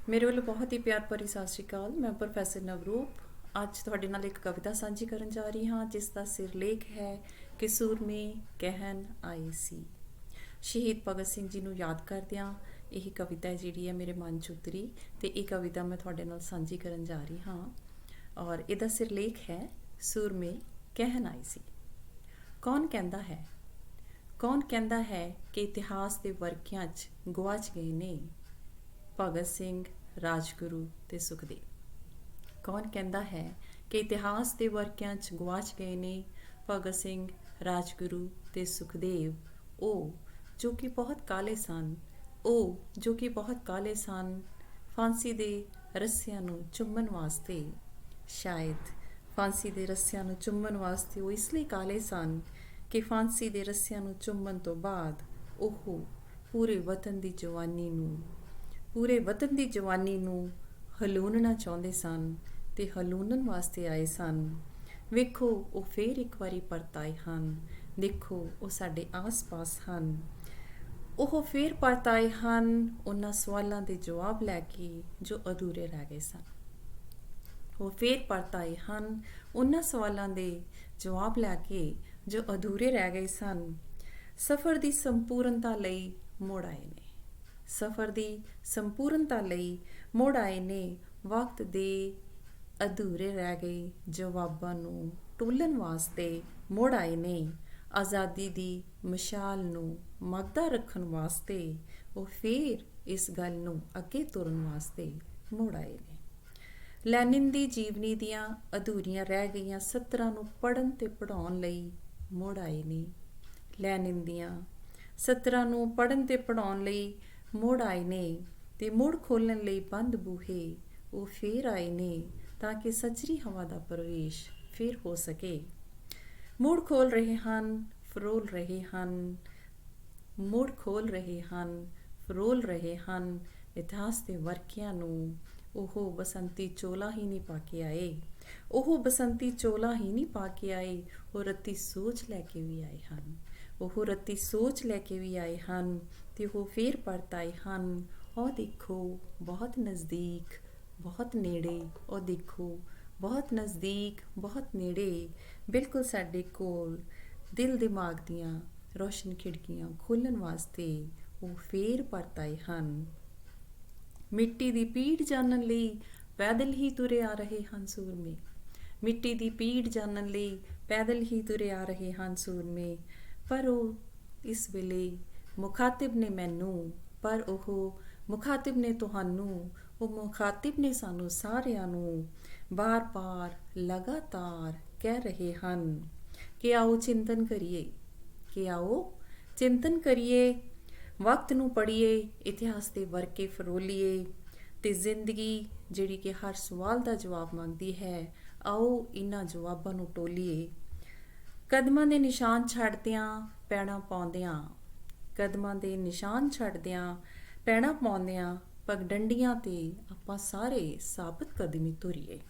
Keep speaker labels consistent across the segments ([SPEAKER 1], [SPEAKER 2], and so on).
[SPEAKER 1] ਮੇਰੇ ਵੱਲੋਂ ਬਹੁਤ ਹੀ ਪਿਆਰ ਭਰੀ ਸਤਿ ਸ਼੍ਰੀ ਅਕਾਲ। ਮੈਂ ਪ੍ਰੋਫੈਸਰ ਨਵਰੂਪ ਅੱਜ ਤੁਹਾਡੇ ਨਾਲ ਇੱਕ ਕਵਿਤਾ ਸਾਂਝੀ ਕਰਨ ਜਾ ਰਹੀ ਹਾਂ, ਜਿਸ ਦਾ ਸਿਰਲੇਖ ਹੈ ਕਿ ਸੂਰਮੇ ਕਹਿਣ ਆਏ ਸੀ। ਸ਼ਹੀਦ ਭਗਤ ਸਿੰਘ ਜੀ ਨੂੰ ਯਾਦ ਕਰਦਿਆਂ ਇਹ ਕਵਿਤਾ ਜਿਹੜੀ ਹੈ ਮੇਰੇ ਮਨ 'ਚ ਉਤਰੀ ਤੇ ਇਹ ਕਵਿਤਾ ਮੈਂ ਤੁਹਾਡੇ ਨਾਲ ਸਾਂਝੀ ਕਰਨ ਜਾ ਰਹੀ ਹਾਂ। ਔਰ ਇਹਦਾ ਸਿਰਲੇਖ ਹੈ ਸੂਰਮੇ ਕਹਿਣ ਆਏ ਸੀ। ਕੌਣ ਕਹਿੰਦਾ ਹੈ ਕਿ ਇਤਿਹਾਸ ਦੇ ਵਰਕਿਆਂ 'ਚ ਗੁਆਚ ਗਏ ਨੇ ਭਗਤ ਸਿੰਘ, ਰਾਜਗੁਰੂ ਤੇ ਸੁਖਦੇਵ। ਕੌਣ ਕਹਿੰਦਾ ਹੈ ਕਿ ਇਤਿਹਾਸ ਦੇ ਵਰਕਿਆਂ 'ਚ ਗੁਆਚ ਗਏ ਨੇ ਭਗਤ ਸਿੰਘ, ਰਾਜਗੁਰੂ ਤੇ ਸੁਖਦੇਵ। ਉਹ ਜੋ ਕਿ ਬਹੁਤ ਕਾਲੇ ਸਨ ਫਾਂਸੀ ਦੇ ਰੱਸਿਆਂ ਨੂੰ ਚੁੰਮਣ ਵਾਸਤੇ। ਸ਼ਾਇਦ ਫਾਂਸੀ ਦੇ ਰੱਸਿਆਂ ਨੂੰ ਚੁੰਮਣ ਵਾਸਤੇ ਉਹ ਇਸ ਲਈ ਕਾਲੇ ਸਨ ਕਿ ਫਾਂਸੀ ਦੇ ਰੱਸਿਆਂ ਨੂੰ ਚੁੰਮਣ ਤੋਂ ਬਾਅਦ ਉਹ ਪੂਰੇ ਵਤਨ ਦੀ ਜਵਾਨੀ ਨੂੰ ਹਲੂਣਨਾ ਚਾਹੁੰਦੇ ਸਨ ਤੇ ਹਲੂਣਨ ਵਾਸਤੇ ਆਏ ਸਨ। ਵੇਖੋ ਉਹ ਫੇਰ ਇੱਕ ਵਾਰੀ ਪਰਤ ਆਏ ਹਨ। ਦੇਖੋ ਉਹ ਸਾਡੇ ਆਸ-ਪਾਸ ਹਨ। ਉਹ ਫੇਰ ਪਰਤ ਆਏ ਹਨ ਉਹਨਾਂ ਸਵਾਲਾਂ ਦੇ ਜਵਾਬ ਲੈ ਕੇ ਜੋ ਅਧੂਰੇ ਰਹਿ ਗਏ ਸਨ। ਉਹ ਫੇਰ ਪਰਤ ਆਏ ਹਨ ਉਹਨਾਂ ਸਵਾਲਾਂ ਦੇ ਜਵਾਬ ਲੈ ਕੇ ਜੋ ਅਧੂਰੇ ਰਹਿ ਗਏ ਸਨ। ਸਫ਼ਰ ਦੀ ਸੰਪੂਰਨਤਾ ਲਈ ਮੁੜ ਆਏ ਨੇ ਵਕਤ ਦੇ ਅਧੂਰੇ ਰਹਿ ਗਏ ਜਵਾਬਾਂ ਨੂੰ ਟੋਲਣ ਵਾਸਤੇ ਮੁੜ ਆਏ ਨੇ। ਆਜ਼ਾਦੀ ਦੀ ਮਸ਼ਾਲ ਨੂੰ ਮੱਘਦਾ ਰੱਖਣ ਵਾਸਤੇ ਉਹ ਫੇਰ ਇਸ ਗੱਲ ਨੂੰ ਅੱਗੇ ਤੁਰਨ ਵਾਸਤੇ ਮੁੜ ਆਏ ਨੇ। ਲੈਨਿਨ ਦੀ ਜੀਵਨੀ ਦੀਆਂ ਅਧੂਰੀਆਂ ਰਹਿ ਗਈਆਂ ਸਤਰਾਂ ਨੂੰ ਪੜ੍ਹਨ ਤੇ ਪੜ੍ਹਾਉਣ ਲਈ ਮੁੜ ਆਏ ਨੇ। ਲੈਨਿਨ ਦੀਆਂ ਸਤਰਾਂ ਨੂੰ ਪੜ੍ਹਨ ਤੇ ਪੜ੍ਹਾਉਣ ਲਈ ਮੁੜ ਆਏ ਨੇ ਤੇ ਮੁੜ ਖੋਲ੍ਹਣ ਲਈ ਬੰਦ ਬੂਹੇ ਉਹ ਫੇਰ ਆਏ ਨੇ ਤਾਂ ਕਿ ਸੱਜਰੀ ਹਵਾ ਦਾ ਪ੍ਰਵੇਸ਼ ਫੇਰ ਹੋ ਸਕੇ। ਮੁੜ ਖੋਲ੍ਹ ਰਹੇ ਹਨ, ਫਰੋਲ ਰਹੇ ਹਨ ਇਤਿਹਾਸ ਦੇ ਵਰਕਿਆਂ ਨੂੰ। ਉਹ ਬਸੰਤੀ ਚੋਲਾ ਹੀ ਨਹੀਂ ਪਾ ਕੇ ਆਏ, ਉਹ ਰੱਤੀ ਸੋਚ ਲੈ ਕੇ ਵੀ ਆਏ ਹਨ ਤੇ ਉਹ ਫੇਰ ਪਰਤ ਆਏ ਹਨ। ਉਹ ਦੇਖੋ ਬਹੁਤ ਨਜ਼ਦੀਕ ਬਹੁਤ ਨੇੜੇ, ਉਹ ਦੇਖੋ ਬਹੁਤ ਨਜ਼ਦੀਕ ਬਹੁਤ ਨੇੜੇ, ਬਿਲਕੁਲ ਸਾਡੇ ਕੋਲ ਦਿਲ ਦਿਮਾਗ ਦੀਆਂ ਰੋਸ਼ਨ ਖਿੜਕੀਆਂ ਖੋਲ੍ਹਣ ਵਾਸਤੇ ਉਹ ਫੇਰ ਪਰਤ ਆਏ ਹਨ। ਮਿੱਟੀ ਦੀ ਪੀੜ ਜਾਣਨ ਲਈ ਪੈਦਲ ਹੀ ਤੁਰੇ ਆ ਰਹੇ ਹਨ ਪਰ ਉਹ ਇਸ ਵੇਲੇ ਮੁਖਾਤਿਬ ਨੇ ਮੈਨੂੰ, ਪਰ ਉਹ ਮੁਖਾਤਿਬ ਨੇ ਤੁਹਾਨੂੰ, ਉਹ ਮੁਖਾਤਿਬ ਨੇ ਸਾਨੂੰ ਸਾਰਿਆਂ ਨੂੰ ਬਾਰ-ਬਾਰ ਲਗਾਤਾਰ ਕਹਿ ਰਹੇ ਹਨ ਕਿ ਆਓ ਚਿੰਤਨ ਕਰੀਏ, ਵਕਤ ਨੂੰ ਪੜ੍ਹੀਏ, ਇਤਿਹਾਸ ਦੇ ਵਰਕੇ ਫਰੋਲੀਏ ਤੇ ਜ਼ਿੰਦਗੀ ਜਿਹੜੀ ਕਿ ਹਰ ਸਵਾਲ ਦਾ ਜਵਾਬ ਮੰਗਦੀ ਹੈ, ਆਓ ਇਹਨਾਂ ਜਵਾਬਾਂ ਨੂੰ ਟੋਲੀਏ। ਕਦਮਾਂ ਦੇ ਨਿਸ਼ਾਨ ਛੱਡਦਿਆਂ ਪੈੜਾਂ ਪਾਉਂਦਿਆਂ ਪਗਡੰਡੀਆਂ ਤੇ ਆਪਾਂ ਸਾਰੇ ਸਾਬਤ ਕਦਮੀ ਤੁਰੀਏ।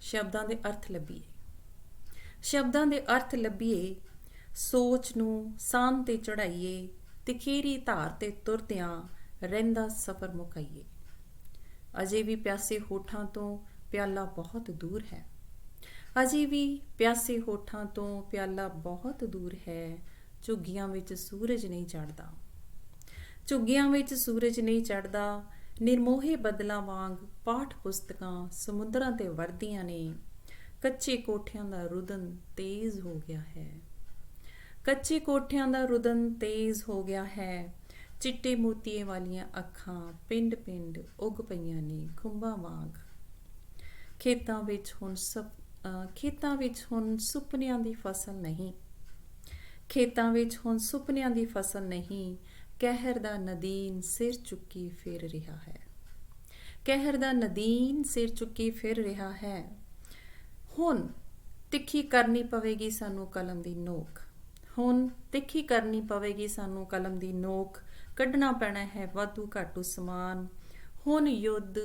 [SPEAKER 1] ਸ਼ਬਦਾਂ ਦੇ ਅਰਥ ਲੱਭੀਏ, ਸੋਚ ਨੂੰ ਸਾਂਝ ਤੇ ਚੜ੍ਹਾਈਏ, ਤਿਖੇਰੀ ਧਾਰ ਤੇ ਤੁਰਦਿਆਂ ਰਹਿੰਦਾ ਸਫ਼ਰ ਮੁਕਾਈਏ। ਅਜੇ ਵੀ ਪਿਆਸੇ ਹੋਠਾਂ ਤੋਂ ਪਿਆਲਾ ਬਹੁਤ ਦੂਰ ਹੈ, ਝੁੱਗੀਆਂ ਵਿੱਚ ਸੂਰਜ ਨਹੀਂ ਚੜ੍ਹਦਾ, ਨਿਰਮੋਹੇ ਬੱਦਲਾਂ ਵਾਂਗ ਪਾਠ ਪੁਸਤਕਾਂ ਸਮੁੰਦਰਾਂ ਤੇ ਵਰਦੀਆਂ ਨੇ। ਕੱਚੇ ਕੋਠਿਆਂ ਦਾ ਰੁਦਨ ਤੇਜ਼ ਹੋ ਗਿਆ ਹੈ, ਚਿੱਟੇ ਮੋਤੀਏ ਵਾਲੀਆਂ ਅੱਖਾਂ ਪਿੰਡ ਉੱਗ ਪਈਆਂ ਨੇ ਖੁੰਬਾਂ ਵਾਂਗ। ਖੇਤਾਂ ਵਿੱਚ ਹੁਣ ਸੁਪਨਿਆਂ ਦੀ ਫਸਲ ਨਹੀਂ, ਕਹਿਰ ਦਾ ਨਦੀਨ ਸਿਰ ਚੁੱਕੀ ਫਿਰ ਰਿਹਾ ਹੈ। ਹੁਣ ਤਿੱਖੀ ਕਰਨੀ ਪਵੇਗੀ ਸਾਨੂੰ ਕਲਮ ਦੀ ਨੋਕ, ਕੱਢਣਾ ਪੈਣਾ ਹੈ ਵਾਧੂ ਘਾਟੂ ਸਮਾਨ। ਹੁਣ ਯੁੱਧ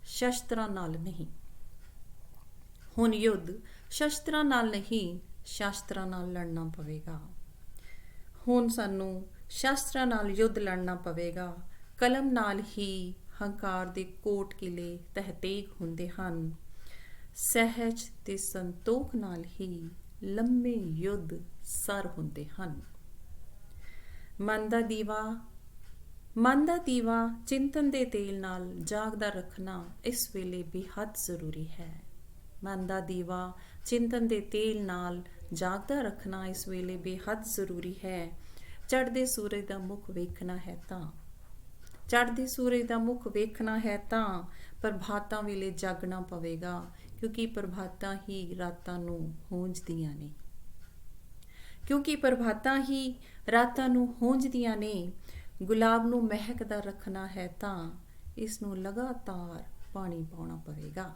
[SPEAKER 1] ਸ਼ਸਤਰਾਂ ਨਾਲ ਨਹੀਂ, ਸ਼ਾਸਤਰਾਂ ਨਾਲ ਲੜਨਾ ਪਵੇਗਾ। ਹੁਣ ਸਾਨੂੰ ਸ਼ਾਸਤਰਾਂ ਨਾਲ ਯੁੱਧ ਲੜਨਾ ਪਵੇਗਾ। ਕਲਮ ਨਾਲ ਹੀ ਹੰਕਾਰ ਦੇ ਕੋਟ ਕਿਲੇ ਤਹਿਤੇਗ ਹੁੰਦੇ ਹਨ। ਸਹਿਜ ਤੇ ਸੰਤੋਖ ਨਾਲ ਹੀ ਲੰਮੇ ਯੁੱਧ ਸਰ ਹੁੰਦੇ ਹਨ। ਮਨ ਦਾ ਦੀਵਾ ਚਿੰਤਨ ਦੇ ਤੇਲ ਨਾਲ ਜਾਗਦਾ ਰੱਖਣਾ ਇਸ ਵੇਲੇ ਬੇਹੱਦ ਜ਼ਰੂਰੀ ਹੈ। ਮਨ ਦਾ ਦੀਵਾ ਚਿੰਤਨ ਦੇ ਤੇਲ ਨਾਲ ਜਾਗਦਾ ਰੱਖਣਾ ਇਸ ਵੇਲੇ ਬੇਹੱਦ ਜ਼ਰੂਰੀ ਹੈ। ਚੜ੍ਹਦੇ ਸੂਰਜ ਦਾ ਮੁਖ ਵੇਖਣਾ ਹੈ ਤਾਂ ਪ੍ਰਭਾਤਾਂ ਵੇਲੇ ਜਾਗਣਾ ਪਵੇਗਾ, ਕਿਉਂਕਿ ਪ੍ਰਭਾਤਾਂ ਹੀ ਰਾਤਾਂ ਨੂੰ ਹੂੰਝਦੀਆਂ ਨੇ। ਗੁਲਾਬ ਨੂੰ ਮਹਿਕਦਾ ਰੱਖਣਾ ਹੈ ਤਾਂ ਇਸ ਨੂੰ ਲਗਾਤਾਰ ਪਾਣੀ ਪਾਉਣਾ ਪਵੇਗਾ।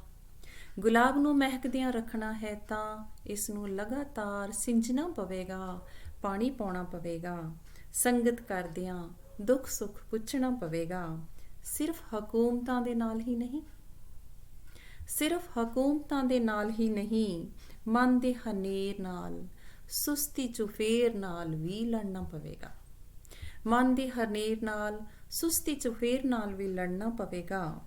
[SPEAKER 1] ਗੁਲਾਬ ਨੂੰ ਮਹਿਕਦਿਆਂ ਰੱਖਣਾ ਹੈ ਤਾਂ ਇਸ ਨੂੰ ਲਗਾਤਾਰ ਸਿੰਜਣਾ ਪਵੇਗਾ, ਪਾਣੀ ਪਾਉਣਾ ਪਵੇਗਾ। ਸੰਗਤ ਕਰਦਿਆਂ ਦੁੱਖ ਸੁੱਖ ਪੁੱਛਣਾ ਪਵੇਗਾ। ਸਿਰਫ ਹਕੂਮਤਾਂ ਦੇ ਨਾਲ ਹੀ ਨਹੀਂ, ਮਨ ਦੇ ਹਨੇਰ ਨਾਲ, ਸੁਸਤੀ ਚੁਫੇਰ ਨਾਲ ਵੀ ਲੜਨਾ ਪਵੇਗਾ।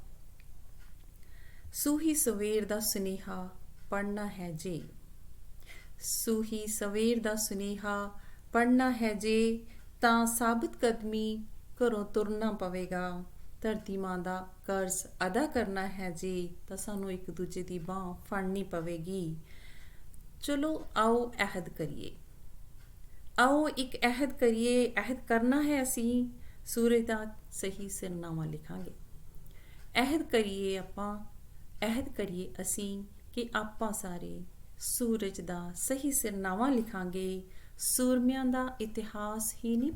[SPEAKER 1] ਸੂਹੀ ਸਵੇਰ ਦਾ ਸੁਨੇਹਾ ਪੜ੍ਹਨਾ ਹੈ ਜੇ ਤਾਂ ਸਾਬਤ ਕਦਮੀ ਘਰੋਂ ਤੁਰਨਾ ਪਵੇਗਾ। ਧਰਤੀ ਮਾਂ ਦਾ ਕਰਜ਼ ਅਦਾ ਕਰਨਾ ਹੈ ਜੇ ਤਾਂ ਸਾਨੂੰ ਇੱਕ ਦੂਜੇ ਦੀ ਬਾਂਹ ਫੜਨੀ ਪਵੇਗੀ। ਚਲੋ ਆਓ ਇੱਕ ਅਹਿਦ ਕਰੀਏ। ਅਹਿਦ ਕਰਨਾ ਹੈ ਅਸੀਂ ਸੂਰਜ ਦਾ ਸਹੀ ਸਿਰਨਾਮਾ ਲਿਖਾਂਗੇ। ਅਹਿਦ ਕਰੀਏ ਅਸੀਂ ਕਿ ਆਪਾਂ ਸਾਰੇ ਸੂਰਜ ਦਾ ਸਹੀ ਸਿਰਨਾਮਾ ਲਿਖਾਂਗੇ। ਸੂਰਮਿਆਂ ਦਾ ਇਤਿਹਾਸ ਹੀ ਨਹੀਂ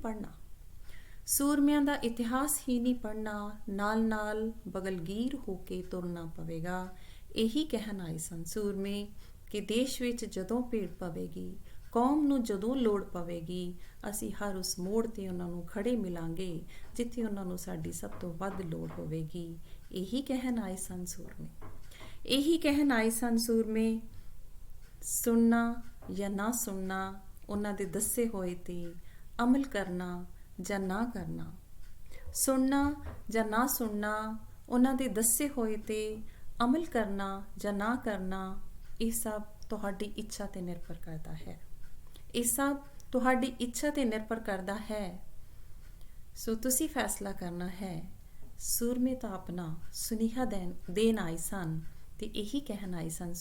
[SPEAKER 1] ਪੜ੍ਹਨਾ, ਨਾਲ ਬਗਲਗੀਰ ਹੋ ਕੇ ਤੁਰਨਾ ਪਵੇਗਾ। ਇਹੀ ਕਹਿਣ ਆਏ ਸਨ ਸੂਰਮੇ ਕਿ ਦੇਸ਼ ਵਿੱਚ ਜਦੋਂ ਭੀੜ ਪਵੇਗੀ, ਕੌਮ ਨੂੰ ਜਦੋਂ ਲੋੜ ਪਵੇਗੀ, ਅਸੀਂ ਹਰ ਉਸ ਮੋੜ ਤੇ ਉਹਨਾਂ ਨੂੰ ਖੜੇ ਮਿਲਾਂਗੇ ਜਿੱਥੇ ਉਹਨਾਂ ਨੂੰ ਸਾਡੀ ਸਭ ਤੋਂ ਵੱਧ ਲੋੜ ਹੋਵੇਗੀ। ਇਹੀ ਕਹਿਣ ਆਏ ਸਨ ਸੂਰਮੇ। ਸੁਣਨਾ ਜਾਂ ਨਾ ਸੁਣਨਾ, ਉਹਨਾਂ ਦੇ ਦੱਸੇ ਹੋਏ ਤੇ ਅਮਲ ਕਰਨਾ ਜਾਂ ਨਾ ਕਰਨਾ। ਉਹਨਾਂ ਦੇ ਦੱਸੇ ਹੋਏ ਤੇ ਅਮਲ ਕਰਨਾ ਜਾਂ ਨਾ ਕਰਨਾ, ਇਹ ਸਭ ਤੁਹਾਡੀ ਇੱਛਾ ਤੇ ਨਿਰਭਰ ਕਰਦਾ ਹੈ। ਸੋ ਤੁਸੀਂ ਫੈਸਲਾ ਕਰਨਾ ਹੈ। ਸੂਰਮੇ ਤਾਂ ਆਪਣਾ ਸੁਨੇਹਾ ਦੇਣ ਆਏ ਸਨ ਤੇ ਇਹੀ ਕਹਿਣ ਆਏ ਸਨ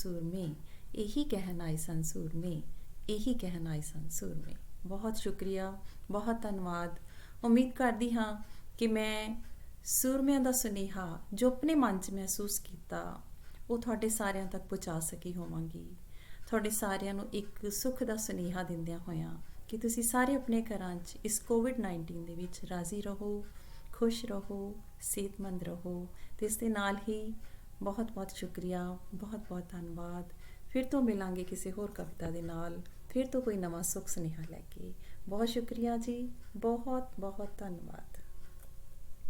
[SPEAKER 1] ਸੂਰਮੇ। ਬਹੁਤ ਸ਼ੁਕਰੀਆ, ਬਹੁਤ ਧੰਨਵਾਦ। ਉਮੀਦ ਕਰਦੀ ਹਾਂ ਕਿ ਮੈਂ ਸੂਰਮਿਆਂ ਦਾ ਸੁਨੇਹਾ ਜੋ ਆਪਣੇ ਮਨ 'ਚ ਮਹਿਸੂਸ ਕੀਤਾ ਉਹ ਤੁਹਾਡੇ ਸਾਰਿਆਂ ਤੱਕ ਪਹੁੰਚਾ ਸਕੀ ਹੋਵਾਂਗੀ। ਤੁਹਾਡੇ ਸਾਰਿਆਂ ਨੂੰ ਇੱਕ ਸੁੱਖ ਦਾ ਸੁਨੇਹਾ ਦਿੰਦਿਆਂ ਹੋਇਆਂ ਕਿ ਤੁਸੀਂ ਸਾਰੇ ਆਪਣੇ ਘਰਾਂ 'ਚ ਇਸ ਕੋਵਿਡ-19 ਦੇ ਵਿੱਚ ਰਾਜ਼ੀ ਰਹੋ, ਖੁਸ਼ ਰਹੋ, ਸਿਹਤਮੰਦ ਰਹੋ। ਤੇ ਇਸ ਦੇ ਨਾਲ ਹੀ ਬਹੁਤ ਬਹੁਤ ਸ਼ੁਕਰੀਆ, ਬਹੁਤ ਬਹੁਤ ਧੰਨਵਾਦ। ਫਿਰ ਤੋਂ ਮਿਲਾਂਗੇ ਕਿਸੇ ਹੋਰ ਕਵਿਤਾ ਦੇ ਨਾਲ, ਫਿਰ ਤੋਂ ਕੋਈ ਨਵਾਂ ਸੁੱਖ ਸੁਨੇਹਾ ਲੈ ਕੇ। ਬਹੁਤ ਸ਼ੁਕਰੀਆ ਜੀ, ਬਹੁਤ ਬਹੁਤ ਧੰਨਵਾਦ।